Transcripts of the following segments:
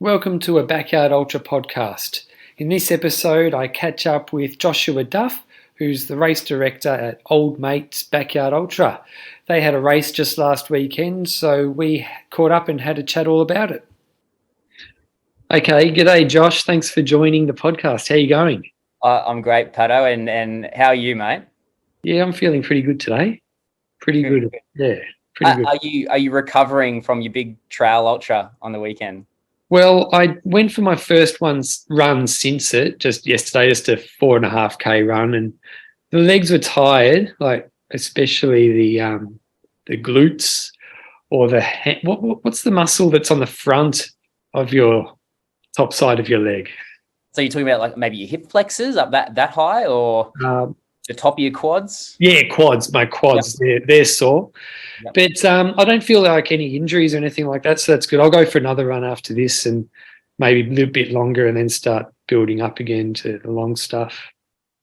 Welcome to a Backyard Ultra podcast. In this episode, I catch up with Joshua Duff, who's the race director at Old Mates Backyard Ultra. They had a race just last weekend, so we caught up and had a chat all about it. Okay, g'day Josh. Thanks for joining the podcast. How are you going? I'm great, Pato, and how are you, mate? Yeah, I'm feeling pretty good today. Pretty good. Yeah, pretty good. Are you recovering from your big trail ultra on the weekend? Well, I went for my first run since it, just yesterday, just a 4.5K run, and the legs were tired, like especially the glutes or what's the muscle that's on the front of your top side of your leg? So you're talking about like maybe your hip flexors up that high, or the top of your quads? Yeah, quads. My quads, yep. they're sore. Yep. But I don't feel like any injuries or anything like that, so that's good. I'll go for another run after this and maybe a little bit longer and then start building up again to the long stuff.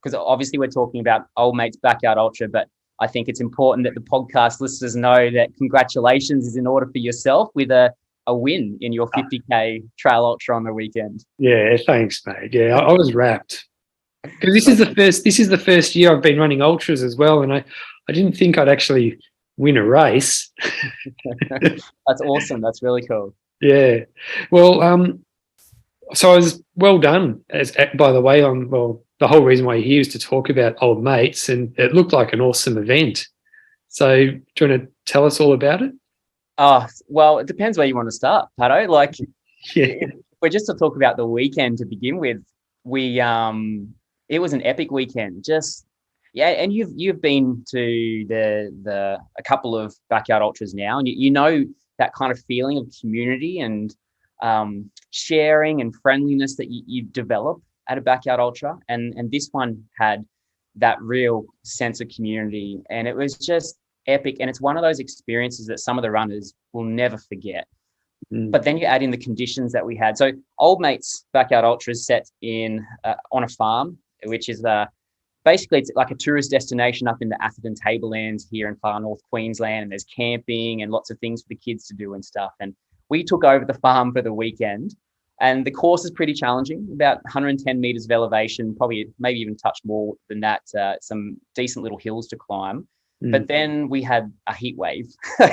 Because obviously we're talking about Old Mates Backyard Ultra, but I think it's important that the podcast listeners know that congratulations is in order for yourself with a win in your 50K trail ultra on the weekend. Yeah, thanks, mate. Yeah, I was wrapped. Because this is the first year I've been running ultras as well, and I didn't think I'd actually win a race. That's awesome. That's really cool. Yeah. Well, so I was well done. By the way, the whole reason why you're here is to talk about Old Mates, and it looked like an awesome event. So do you want to tell us all about it? Well, it depends where you want to start, Pato. Like, yeah, we're just to talk about the weekend to begin with. It was an epic weekend. And you've been to a couple of backyard ultras now, and you know that kind of feeling of community and sharing and friendliness that you develop at a backyard ultra, and this one had that real sense of community, and it was just epic. And it's one of those experiences that some of the runners will never forget. But then you add in the conditions that we had. So Old Mates Backyard Ultra is set in on a farm, which is basically it's like a tourist destination up in the Atherton Tablelands here in far north Queensland, and there's camping and lots of things for the kids to do and stuff. And we took over the farm for the weekend, and the course is pretty challenging, about 110 meters of elevation, probably maybe even touch more than that, some decent little hills to climb. But then we had a heat wave,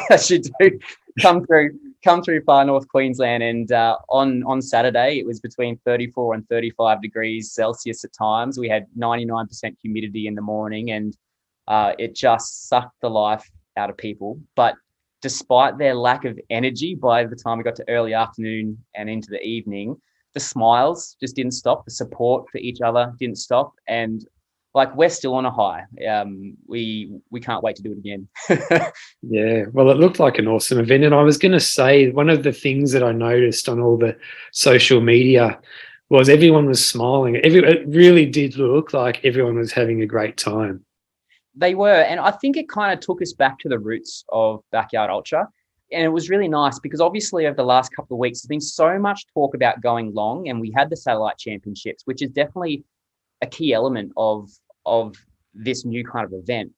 as you do, come through far north Queensland, and on Saturday it was between 34 and 35 degrees Celsius at times. We had 99% humidity in the morning, and it just sucked the life out of people. But despite their lack of energy, by the time we got to early afternoon and into the evening, the smiles just didn't stop. The support for each other didn't stop, and like, we're still on a high. We can't wait to do it again. Yeah, well, it looked like an awesome event. And I was going to say, one of the things that I noticed on all the social media was everyone was smiling. It really did look like everyone was having a great time. They were. And I think it kind of took us back to the roots of Backyard Ultra. And it was really nice because obviously over the last couple of weeks, there's been so much talk about going long. And we had the satellite championships, which is definitely a key element of this new kind of event.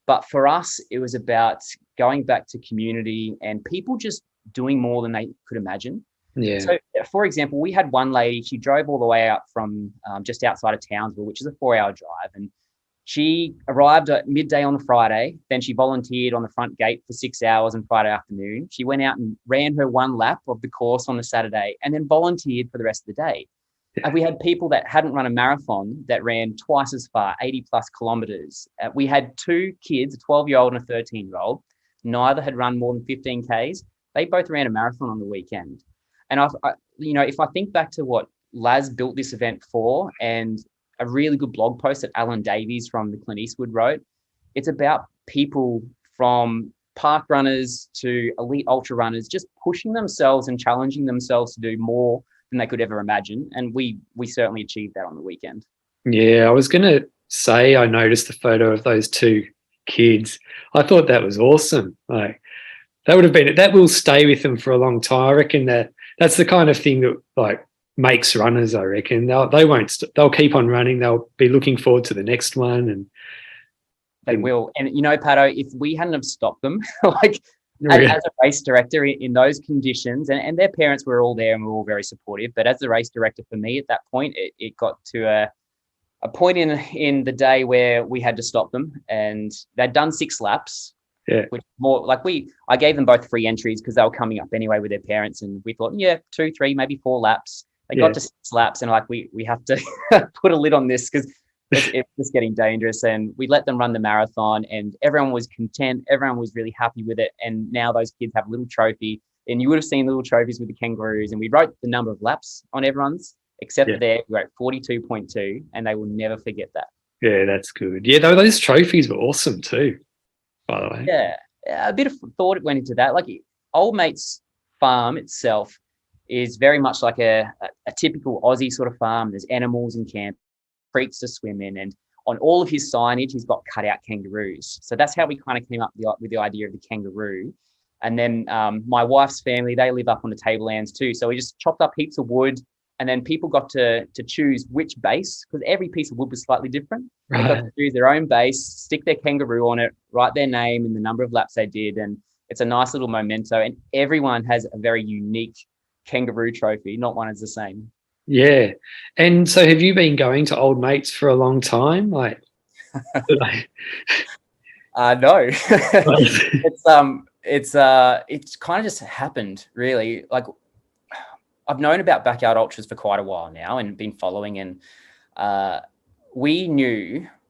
But for us, it was about going back to community and people just doing more than they could imagine. Yeah. So, for example, we had one lady, she drove all the way out from just outside of Townsville, which is a 4-hour drive. And she arrived at midday on the Friday. Then she volunteered on the front gate for 6 hours on Friday afternoon. She went out and ran her one lap of the course on the Saturday and then volunteered for the rest of the day. Yeah. And we had people that hadn't run a marathon that ran twice as far, 80 plus kilometers. We had two kids, a 12-year-old and a 13-year-old. Neither had run more than 15 Ks. They both ran a marathon on the weekend. And if I think back to what Laz built this event for, and a really good blog post that Alan Davies from the Clint Eastwood wrote, it's about people from park runners to elite ultra runners just pushing themselves and challenging themselves to do more than they could ever imagine. And we certainly achieved that on the weekend. Yeah, I was going to say I noticed the photo of those two kids. I thought that was awesome. Like, that will stay with them for a long time. I reckon that's the kind of thing that like makes runners. I reckon they'll keep on running. They'll be looking forward to the next one, and they will. And Pato, if we hadn't have stopped them, like As a race director in those conditions, and their parents were all there and were all very supportive. But as the race director for me at that point, it got to a point in the day where we had to stop them, and they'd done 6 laps. Yeah. Which more like I gave them both free entries because they were coming up anyway with their parents, and we thought, 2, 3, maybe 4 laps. They got to 6 laps, and we have to put a lid on this because it was getting dangerous. And we let them run the marathon, and everyone was content. Everyone was really happy with it. And now those kids have a little trophy, and you would have seen little trophies with the kangaroos. And we wrote the number of laps on everyone's, except for there, we wrote 42.2, and they will never forget that. Yeah, that's good. Yeah, those trophies were awesome too, by the way. Yeah, a bit of thought went into that. Like Old Mate's farm itself is very much like a typical Aussie sort of farm. There's animals in camp, creeks to swim in, and on all of his signage, he's got cut out kangaroos. So that's how we kind of came up with the idea of the kangaroo. And then my wife's family, they live up on the tablelands too. So we just chopped up heaps of wood, and then people got to choose which base, because every piece of wood was slightly different. They got to choose their own base, stick their kangaroo on it, write their name and the number of laps they did. And it's a nice little memento. And everyone has a very unique kangaroo trophy. Not one is the same. Yeah. And so have you been going to Old Mates for a long time? Like, no. It's kind of just happened, really. Like, I've known about Backyard Ultras for quite a while now and been following, and we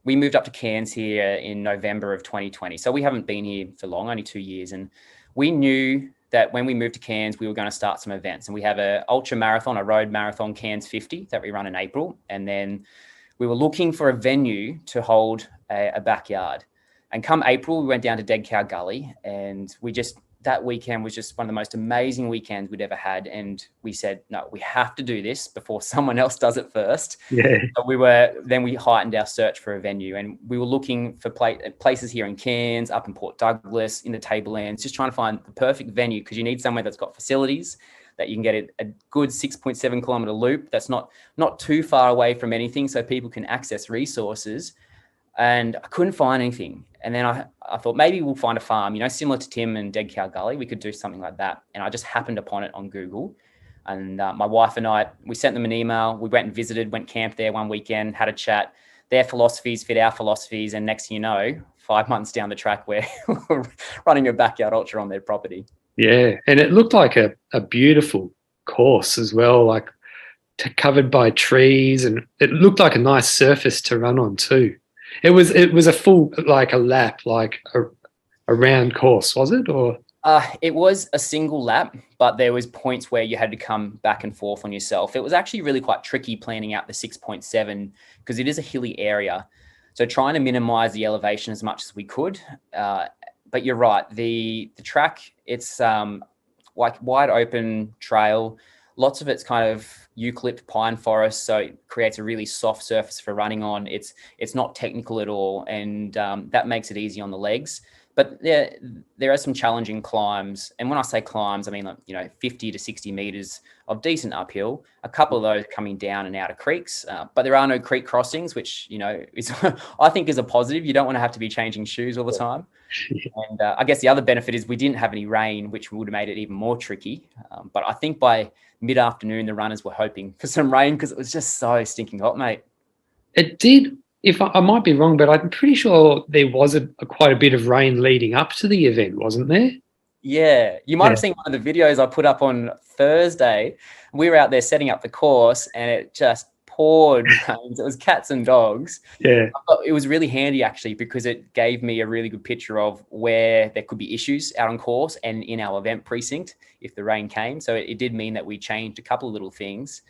moved up to Cairns here in November of 2020. So we haven't been here for long, only 2 years. And we knew that when we moved to Cairns, we were going to start some events. And we have a ultra marathon, a road marathon, Cairns 50, that we run in April. And then we were looking for a venue to hold a backyard. And come April, we went down to Dead Cow Gully, and that weekend was just one of the most amazing weekends we'd ever had. And we said, no, we have to do this before someone else does it first. Yeah. So we heightened our search for a venue, and we were looking for places here in Cairns, up in Port Douglas, in the Tablelands, just trying to find the perfect venue, because you need somewhere that's got facilities, that you can get a good 6.7 kilometre loop that's not too far away from anything, so people can access resources. And I couldn't find anything. And then I thought maybe we'll find a farm, similar to Tim and Dead Cow Gully. We could do something like that. And I just happened upon it on Google. And my wife and I, we sent them an email. We went and visited, went camp there one weekend, had a chat. Their philosophies fit our philosophies. And next thing you know, 5 months down the track, we're running a backyard ultra on their property. Yeah. And it looked like a beautiful course as well, like covered by trees. And it looked like a nice surface to run on too. It was a full, like a lap, like a round course, was it? Or it was a single lap, but there was points where you had to come back and forth on yourself. It was actually really quite tricky planning out the 6.7 because it is a hilly area. So trying to minimize the elevation as much as we could. But you're right, the track, it's like wide open trail. Lots of it's kind of eucalypt pine forest, so it creates a really soft surface for running on. It's not technical at all, and that makes it easy on the legs. But there are some challenging climbs, and when I say climbs, I mean 50 to 60 meters of decent uphill. A couple of those coming down and out of creeks, but there are no creek crossings, which is I think is a positive. You don't want to have to be changing shoes all the time. And I guess the other benefit is we didn't have any rain, which would have made it even more tricky. But I think by mid-afternoon, the runners were hoping for some rain because it was just so stinking hot, mate. It did. If I might be wrong, but I'm pretty sure there was quite a bit of rain leading up to the event, wasn't there? Yeah, you might have seen one of the videos I put up on Thursday. We were out there setting up the course, and it just poured rain. It was cats and dogs. Yeah, it was really handy actually because it gave me a really good picture of where there could be issues out on course and in our event precinct if the rain came. So it did mean that we changed a couple of little things.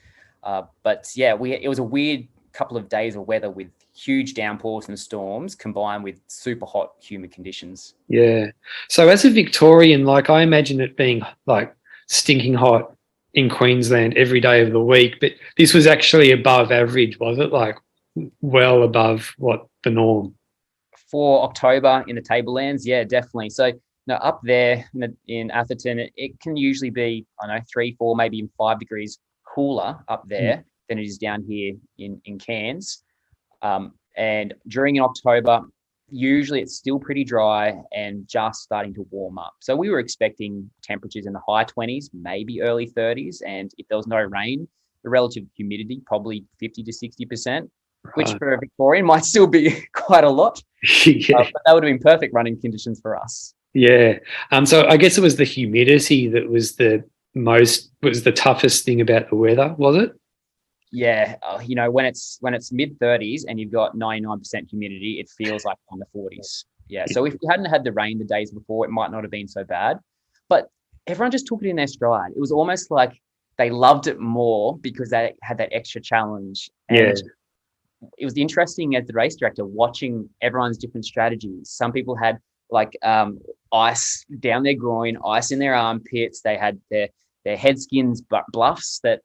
But yeah, it was a weird couple of days of weather with huge downpours and storms combined with super hot, humid conditions. Yeah. So as a Victorian, like I imagine it being like stinking hot in Queensland every day of the week, but this was actually above average, was it? Like well above what the norm? For October in the Tablelands, yeah, definitely. So up there in Atherton, it can usually be, 3, 4, maybe even 5 degrees cooler up there than it is down here in Cairns. And during October, usually it's still pretty dry and just starting to warm up. So we were expecting temperatures in the high 20s, maybe early 30s. And if there was no rain, the relative humidity, probably 50 to 60%, which for a Victorian might still be quite a lot. Yeah. But that would have been perfect running conditions for us. Yeah. So I guess it was the humidity that was the toughest thing about the weather, was it? Yeah, when it's mid 30s and you've got 99% humidity, it feels like on the 40s. Yeah, so if we hadn't had the rain the days before, it might not have been so bad. But everyone just took it in their stride. It was almost like they loved it more because they had that extra challenge. And it was interesting as the race director watching everyone's different strategies. Some people had like ice down their groin, ice in their armpits. They had their Headskins buffs that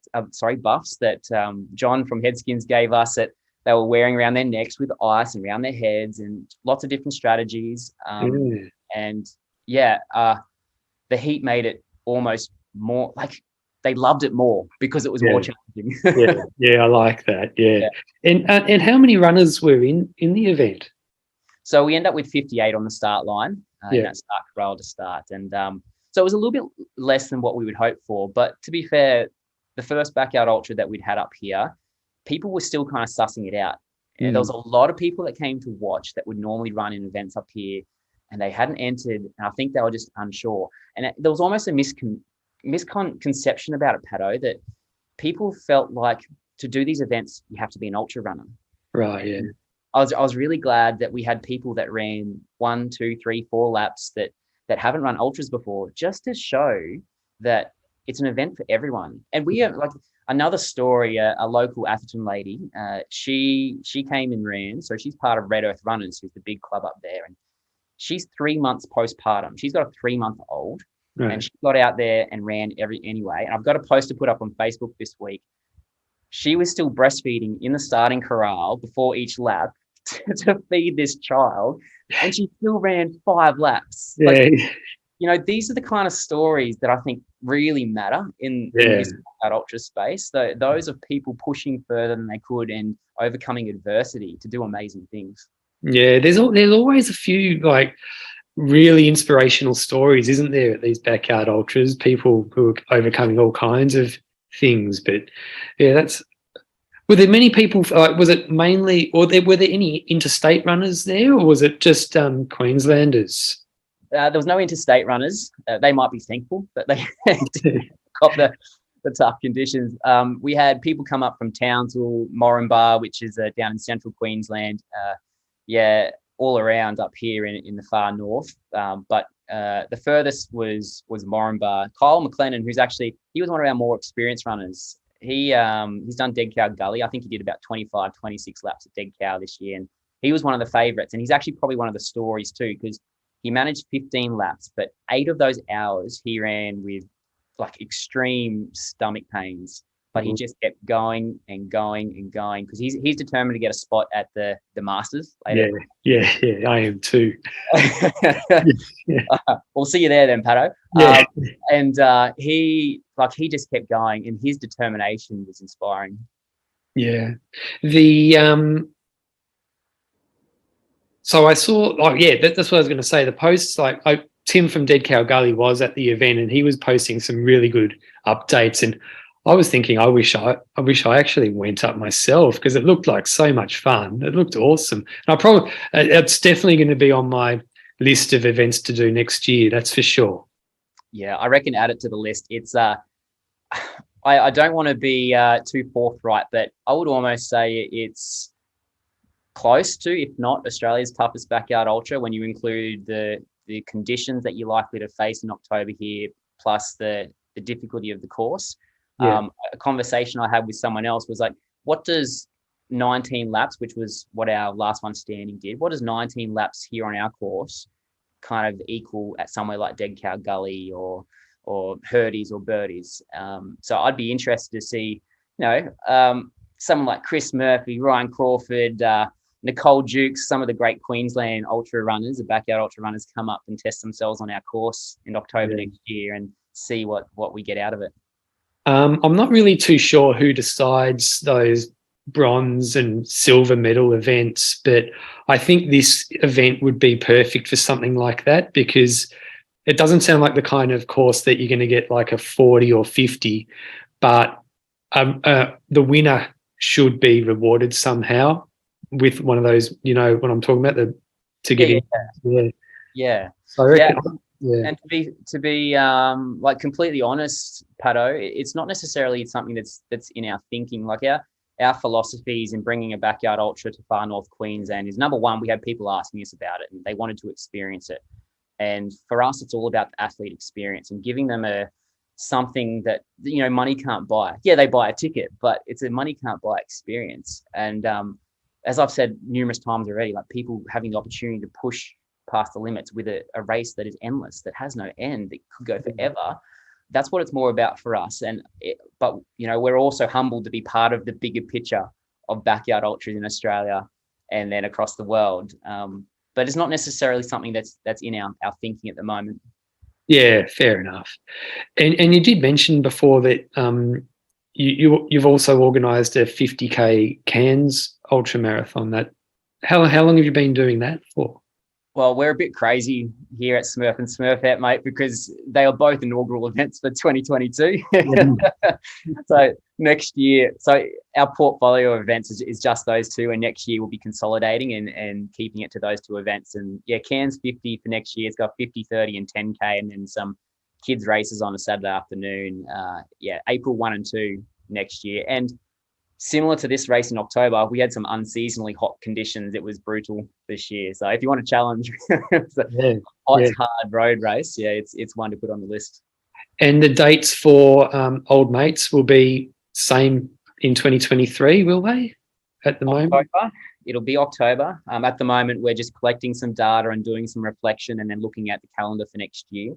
John from Headskins gave us that they were wearing around their necks with ice and around their heads, and lots of different strategies. And the heat made it almost more like they loved it more because it was more challenging. I like that. Yeah. And how many runners were in the event? So we end up with 58 on the start line in that start corral to start, and so it was a little bit less than what we would hope for. But to be fair, the first Backyard Ultra that we'd had up here, people were still kind of sussing it out. And there was a lot of people that came to watch that would normally run in events up here, and they hadn't entered. And I think they were just unsure. And there was almost a misconception about it, Pato, that people felt like to do these events, you have to be an ultra runner. Right, yeah. I was really glad that we had people that ran 1, 2, 3, 4 laps that haven't run ultras before, just to show that it's an event for everyone. And we have like another story, a local Atherton lady, she came and ran. So she's part of Red Earth Runners, who's the big club up there. And she's 3 months postpartum. She's got a 3-month-old. Right. And she got out there and ran anyway. And I've got a post to put up on Facebook this week. She was still breastfeeding in the starting corral before each lap to feed this child, and she still ran 5 laps. Yeah. These are the kind of stories that I think really matter in this ultra space. Those of people pushing further than they could and overcoming adversity to do amazing things. Yeah, there's always a few like really inspirational stories, isn't there, at these Backyard Ultras? People who are overcoming all kinds of things. But yeah, were there many people? Was it mainly, or were there any interstate runners there, or was it just Queenslanders? There was no interstate runners. They might be thankful that they got the tough conditions. We had people come up from Townsville, Moranbah, which is down in central Queensland. All around up here in the far north. But the furthest was Moranbah. Kyle McLennan, he was one of our more experienced runners. He's done Dead Cow Gully. I think he did about 25, 26 laps at Dead Cow this year. And he was one of the favourites. And he's actually probably one of the stories too, because he managed 15 laps, but 8 of those hours he ran with like extreme stomach pains. But he just kept going and going and going because he's determined to get a spot at the Masters later. Yeah, I am too. We'll see you there then, Pato. Yeah. And he just kept going, and his determination was inspiring. Yeah. So I saw, that's what I was going to say. The posts, Tim from Dead Cow Gully was at the event, and he was posting some really good updates. And I was thinking, I wish I actually went up myself because it looked like so much fun. It looked awesome. And it's definitely going to be on my list of events to do next year. That's for sure. Yeah, I reckon add it to the list. It's I don't want to be too forthright, but I would almost say it's close to, if not Australia's toughest Backyard Ultra, when you include the conditions that you're likely to face in October here, plus the difficulty of the course. Yeah. A conversation I had with someone else was like, what does 19 laps, which was what our last one standing did, what does 19 laps here on our course kind of equal at somewhere like Dead Cow Gully or Hurdies or Birdies? So I'd be interested to see, someone like Chris Murphy, Ryan Crawford, Nicole Jukes, some of the great Queensland ultra runners, the Backyard ultra runners, come up and test themselves on our course in October next year and see what we get out of it. I'm not really too sure who decides those bronze and silver medal events, but I think this event would be perfect for something like that because it doesn't sound like the kind of course that you're going to get like a 40 or 50, but the winner should be rewarded somehow with one of those, you know, what I'm talking about, to get in. Yeah. Yeah. So I reckon, yeah. And to be like completely honest, Pato, it's not necessarily something that's in our thinking. Like our philosophies in bringing a backyard ultra to far north Queensland is, number one, we had people asking us about it and they wanted to experience it. And for us, it's all about the athlete experience and giving them something that, you know, money can't buy. Yeah, they buy a ticket, but it's a money can't buy experience. And as I've said numerous times already, like people having the opportunity to push past the limits with a race that is endless, that has no end, that could go forever. That's what it's more about for us. But you know, we're also humbled to be part of the bigger picture of backyard ultras in Australia and then across the world. But it's not necessarily something that's in our thinking at the moment. Yeah, fair enough. And you did mention before that you've also organised a 50k Cairns ultra marathon. That how long have you been doing that for? Well, we're a bit crazy here at Smurf and Smurfette, mate, because they are both inaugural events for 2022. So next year, so our portfolio of events is just those two, and next year we'll be consolidating and keeping it to those two events. And yeah, Cairns 50 for next year. It's got 50, 30 and 10K, and then some kids races on a Saturday afternoon. April 1 and 2 next year. And similar to this race in October, we had some unseasonably hot conditions. It was brutal this year. So if you want a challenge, it's a hard road race. Yeah, it's one to put on the list. And the dates for Old Mates will be same in 2023, will they? At the moment, it'll be October. At the moment, we're just collecting some data and doing some reflection, and then looking at the calendar for next year.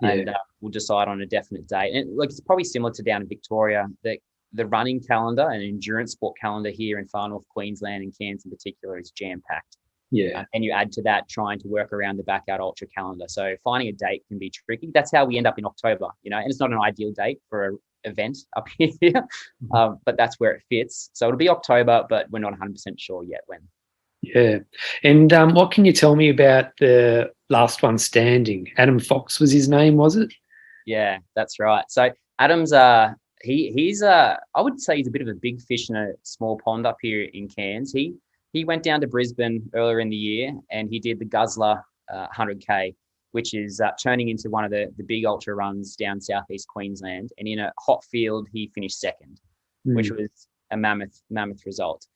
Yeah. And we'll decide on a definite date. And like it's probably similar to down in Victoria. The running calendar and endurance sport calendar here in far north Queensland and Cairns in particular is jam-packed. Yeah. And you add to that trying to work around the backyard ultra calendar. So finding a date can be tricky. That's how we end up in October, you know, and it's not an ideal date for an event up here, but that's where it fits. So it'll be October, but we're not 100% sure yet when. Yeah. And what can you tell me about the last one standing? Adam Fox was his name, was it? Yeah, that's right. So Adam's he's I would say he's a bit of a big fish in a small pond up here in Cairns. He went down to Brisbane earlier in the year and he did the Guzzler 100K, which is turning into one of the big ultra runs down southeast Queensland. And in a hot field, he finished second, which was a mammoth result.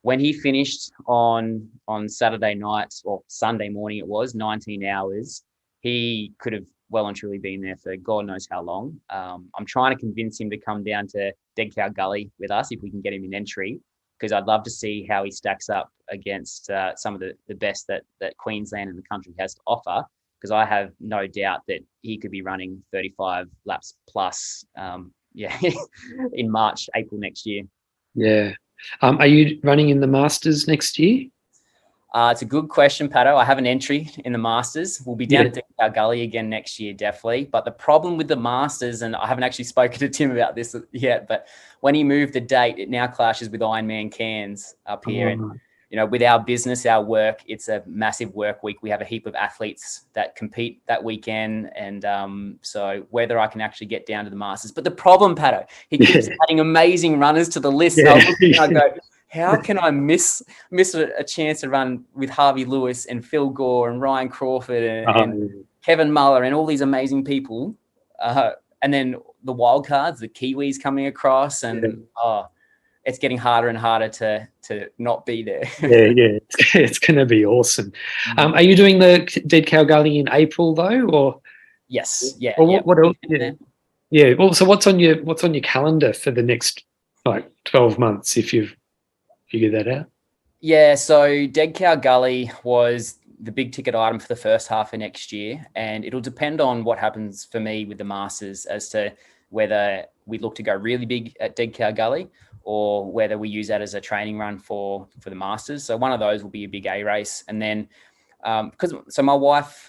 When he finished on Saturday night or Sunday morning, it was 19 hours. He could have well and truly been there for God knows how long. I'm trying to convince him to come down to Dead Cow Gully with us if we can get him in entry, because I'd love to see how he stacks up against some of the best that Queensland and the country has to offer, because I have no doubt that he could be running 35 laps plus in March, April next year. Yeah. Are you running in the Masters next year? It's a good question, Pato. I have an entry in the Masters. We'll be down at our gully again next year, definitely. But the problem with the Masters, and I haven't actually spoken to Tim about this yet, but when he moved the date, it now clashes with Ironman Cairns up here. And, you know, with our business, our work, it's a massive work week. We have a heap of athletes that compete that weekend. And so whether I can actually get down to the Masters. But the problem, Pato, he keeps adding amazing runners to the list. Yeah. I go, how can I miss a chance to run with Harvey Lewis and Phil Gore and Ryan Crawford and Kevin Muller and all these amazing people? And then the wild cards, the Kiwis coming across, and it's getting harder and harder to not be there. It's going to be awesome. Are you doing the Dead Cow Gully in April though, or? Yes. Yeah. Or what else? Yeah. Well, so what's on your calendar for the next 12 months if you've figured that out? Yeah, so Dead Cow Gully was the big ticket item for the first half of next year, and it'll depend on what happens for me with the Masters as to whether we look to go really big at Dead Cow Gully or whether we use that as a training run for the Masters. So one of those will be a big A race, and then so my wife,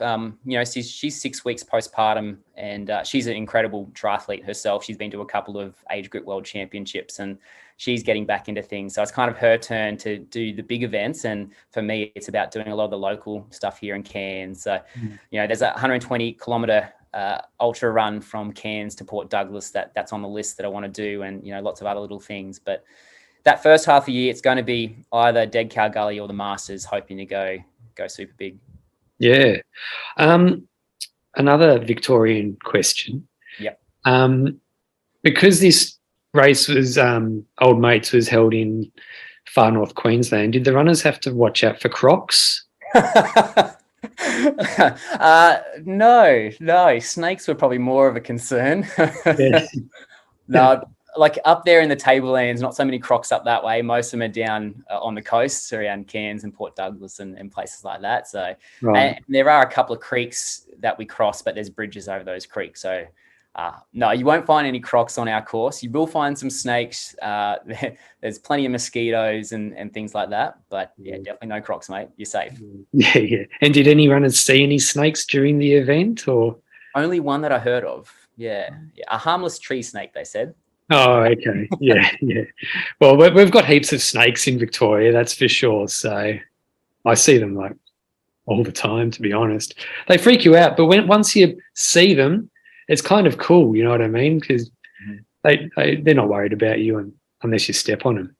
she's 6 weeks postpartum, and she's an incredible triathlete herself. She's been to a couple of age group world championships, and she's getting back into things. So it's kind of her turn to do the big events. And for me, it's about doing a lot of the local stuff here in Cairns. So, there's a 120 kilometre ultra run from Cairns to Port Douglas that's on the list that I want to do, and lots of other little things. But that first half of the year, it's going to be either Dead Cow Gully or the Masters, hoping to go super big. Yeah. Another Victorian question. Yep. Because this race was Old Mates was held in far north Queensland, did the runners have to watch out for crocs? No. Snakes were probably more of a concern. Yes. No, like up there in the tablelands, not so many crocs up that way. Most of them are down on the coasts around Cairns and Port Douglas and places like that. So and there are a couple of creeks that we cross, but there's bridges over those creeks. So no, you won't find any crocs on our course. You will find some snakes. There's plenty of mosquitoes and things like that. But yeah, definitely no crocs, mate. You're safe. Yeah. And did any runners see any snakes during the event, or? Only one that I heard of. Yeah. A harmless tree snake, they said. Oh, okay. Yeah. Well, we've got heaps of snakes in Victoria, that's for sure. So I see them like all the time, to be honest. They freak you out, but once you see them, it's kind of cool, you know what I mean? Because they're not worried about you unless you step on them.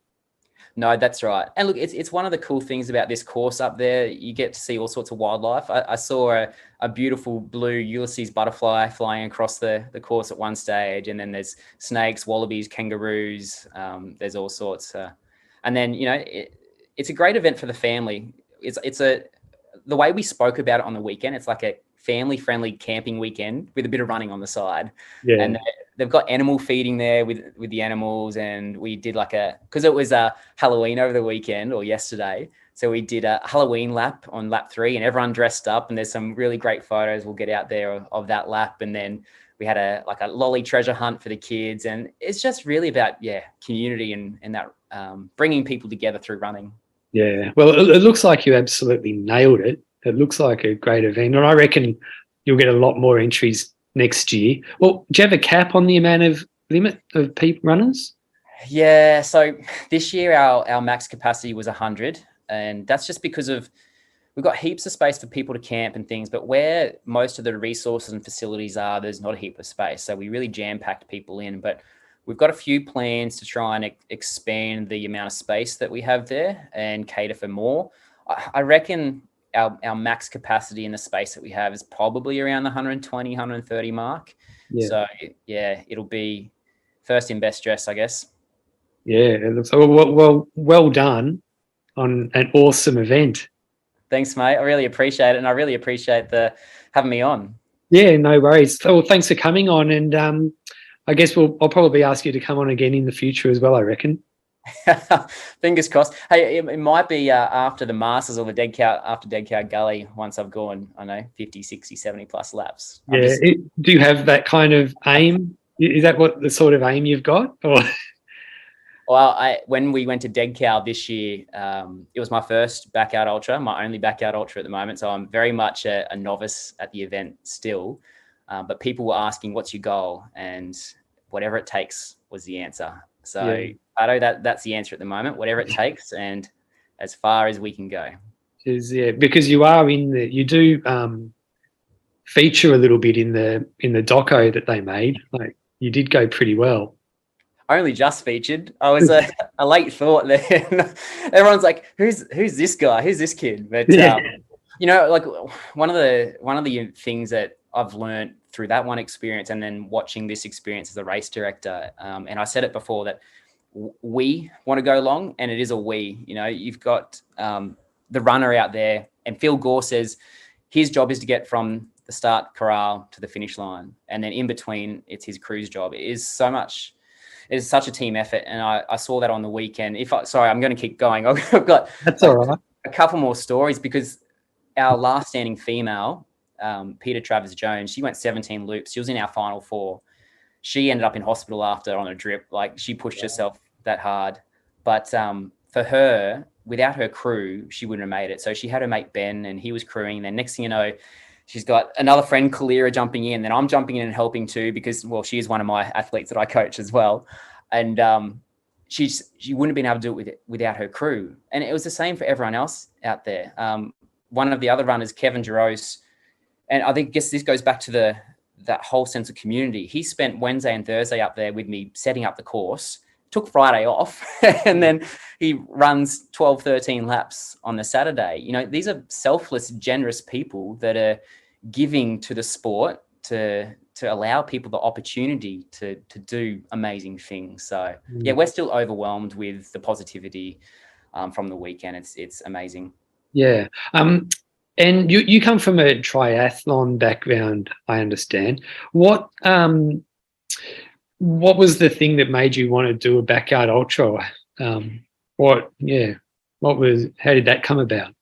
No, that's right. And look, it's one of the cool things about this course up there. You get to see all sorts of wildlife. I saw a beautiful blue Ulysses butterfly flying across the course at one stage, and then there's snakes, wallabies, kangaroos. There's all sorts. And then it's a great event for the family. The way we spoke about it on the weekend. It's like a family-friendly camping weekend with a bit of running on the side. Yeah. And they've got animal feeding there with the animals, and we did because it was Halloween over the weekend or yesterday. So we did a Halloween lap on lap 3, and everyone dressed up, and there's some really great photos we'll get out there of that lap. And then we had a lolly treasure hunt for the kids, and it's just really about community and that bringing people together through running. Yeah, well, it looks like you absolutely nailed it. It looks like a great event, and I reckon you'll get a lot more entries next year. Well, do you have a cap on the amount of limit of runners? Yeah, so this year our max capacity was 100, and that's just because we've got heaps of space for people to camp and things, but where most of the resources and facilities are, there's not a heap of space. So we really jam-packed people in, but we've got a few plans to try and expand the amount of space that we have there and cater for more. I reckon our max capacity in the space that we have is probably around the 120, 130 mark. Yeah. So, it'll be first in best dress, I guess. Yeah, it looks well done on an awesome event. Thanks, mate. I really appreciate it, and I really appreciate having me on. Yeah, no worries. Well, thanks for coming on, and I guess I'll probably ask you to come on again in the future as well, I reckon. Fingers crossed. Hey, it might be after the Masters or after Dead Cow Gully, once I've gone, 50, 60, 70 plus laps. Yeah. Do you have that kind of aim? Is that what the sort of aim you've got? Or? Well, when we went to Dead Cow this year, it was my first backyard ultra, my only backyard ultra at the moment. So I'm very much a novice at the event still. But people were asking, what's your goal? And whatever it takes was the answer. So that's the answer at the moment, whatever it takes and as far as we can go. Because you are you do feature a little bit in the doco that they made. Like you did go pretty well. I only just featured. I was a late thought there. Everyone's like, who's this guy? Who's this kid? But like one of the things that I've learned through that one experience and then watching this experience as a race director, and I said it before that we want to go long, and it is a we. You've got the runner out there, and Phil Gore says his job is to get from the start corral to the finish line, and then in between, it's his crew's job. It is such a team effort, and I saw that on the weekend. Sorry, I'm going to keep going. I've got that's all right. A couple more stories because our last standing female, Peter Travers Jones, she went 17 loops. She was in our final 4. She ended up in hospital after on a drip. Like she pushed herself that hard, but for her, without her crew, she wouldn't have made it. So she had her mate Ben, and he was crewing. Then next thing you know, she's got another friend, Kalira, jumping in. Then I'm jumping in and helping too because, well, she is one of my athletes that I coach as well. And she wouldn't have been able to do it without her crew. And it was the same for everyone else out there. One of the other runners, Kevin Jaros, and I guess this goes back to that whole sense of community. He spent Wednesday and Thursday up there with me setting up the course, took Friday off, and then he runs 12, 13 laps on the Saturday. You know, these are selfless, generous people that are giving to the sport to allow people the opportunity to do amazing things. So yeah, we're still overwhelmed with the positivity from the weekend. It's amazing. Yeah. And you come from a triathlon background, I understand. What was the thing that made you want to do a backyard ultra? How did that come about?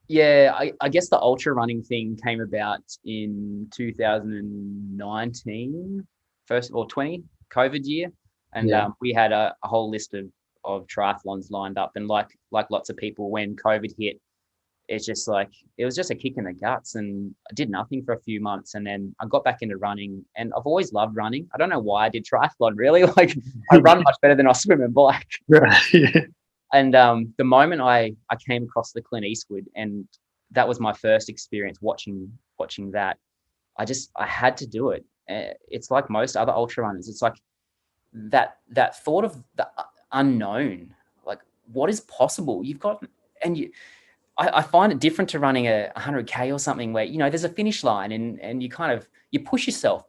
Yeah, I guess the ultra running thing came about in 2019, 20 COVID year. And we had a whole list of triathlons lined up. And like lots of people, when COVID hit, it's just like, it was just a kick in the guts, and I did nothing for a few months. And then I got back into running, and I've always loved running. I don't know why I did triathlon, really. Like, I run much better than I swim and bike. Right. Yeah. And the moment I came across the Clint Eastwood, and that was my first experience watching that, I had to do it. It's like most other ultra runners. It's like that thought of the unknown, like what is possible. I find it different to running a 100K or something where, you know, there's a finish line and you push yourself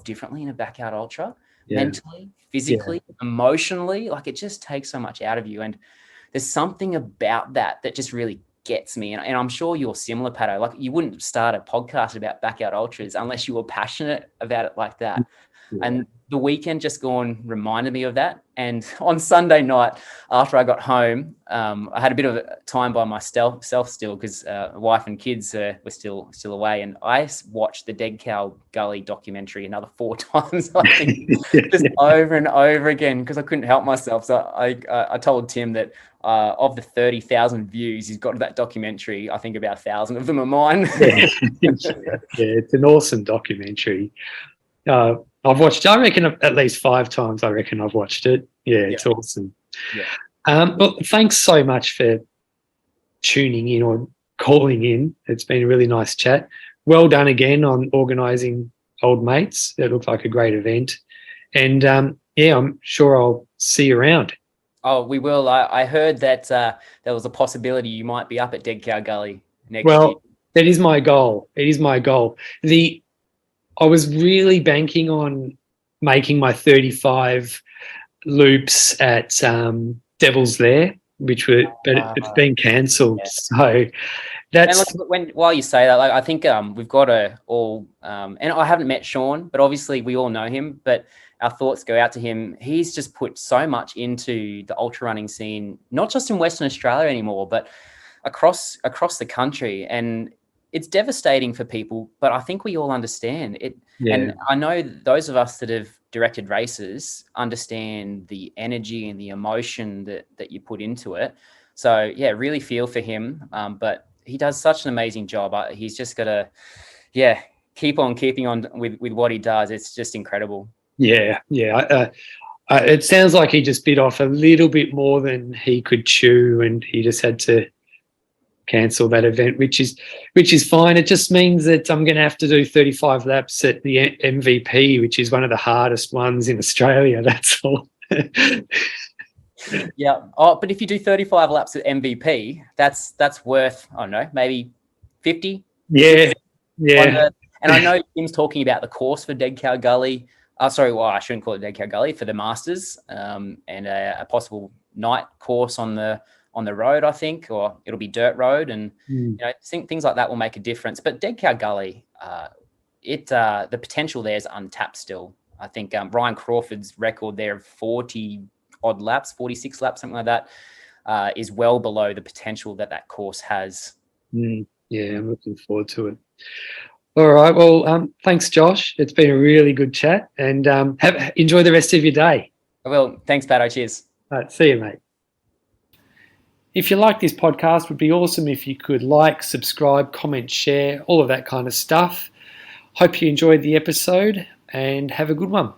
differently in a backyard ultra, mentally, physically, emotionally. Like, it just takes so much out of you. And there's something about that just really gets me. And I'm sure you're similar, Pato. Like, you wouldn't start a podcast about backyard ultras unless you were passionate about it like that. Yeah. And the weekend just gone reminded me of that. And on Sunday night, after I got home, I had a bit of time by myself still, because wife and kids were still away. And I watched the Dead Cow Gully documentary another 4 times, I think, just over and over again, because I couldn't help myself. So I told Tim that of the 30,000 views he's got to that documentary, I think about 1,000 of them are mine. It's an awesome documentary. I've watched, I reckon, at least 5 times. I reckon I've watched it. Yeah, it's awesome. Yeah. Well, thanks so much for tuning in or calling in. It's been a really nice chat. Well done again on organising Old Mates. It looked like a great event. And I'm sure I'll see you around. Oh, we will. I heard that there was a possibility you might be up at Dead Cow Gully next year. Well, it is my goal. I was really banking on making my 35 loops at Devil's Lair, but it's been cancelled. Yeah. So that's. And look, while you say that, like, I think we've got to all, and I haven't met Sean, but obviously we all know him. But our thoughts go out to him. He's just put so much into the ultra running scene, not just in Western Australia anymore, but across the country. And it's devastating for people, but I think we all understand it. Yeah. And I know those of us that have directed races understand the energy and the emotion that you put into it. So yeah, really feel for him. But he does such an amazing job. He's just got to, keep on keeping on with what he does. It's just incredible. Yeah. It sounds like he just bit off a little bit more than he could chew, and he just had to cancel that event, which is fine. It just means that I'm going to have to do 35 laps at the MVP, which is one of the hardest ones in Australia. That's all. Yeah. Oh, but if you do 35 laps at MVP, that's worth, I don't know, maybe 50. Yeah. Yeah. And I know Tim's talking about the course for Dead Cow Gully. I shouldn't call it Dead Cow Gully, for the Masters, and a possible night course on the road, I think, or it'll be dirt road, and you know, things like that will make a difference. But Dead Cow Gully, the potential there is untapped still. I think Ryan Crawford's record there of 40 odd laps, 46 laps, something like that, is well below the potential that course has. Yeah, I'm looking forward to it. All right. Well, thanks, Josh. It's been a really good chat, and enjoy the rest of your day. I will. Thanks, Pato. Cheers. All right. See you, mate. If you like this podcast, it would be awesome if you could like, subscribe, comment, share, all of that kind of stuff. Hope you enjoyed the episode, and have a good one.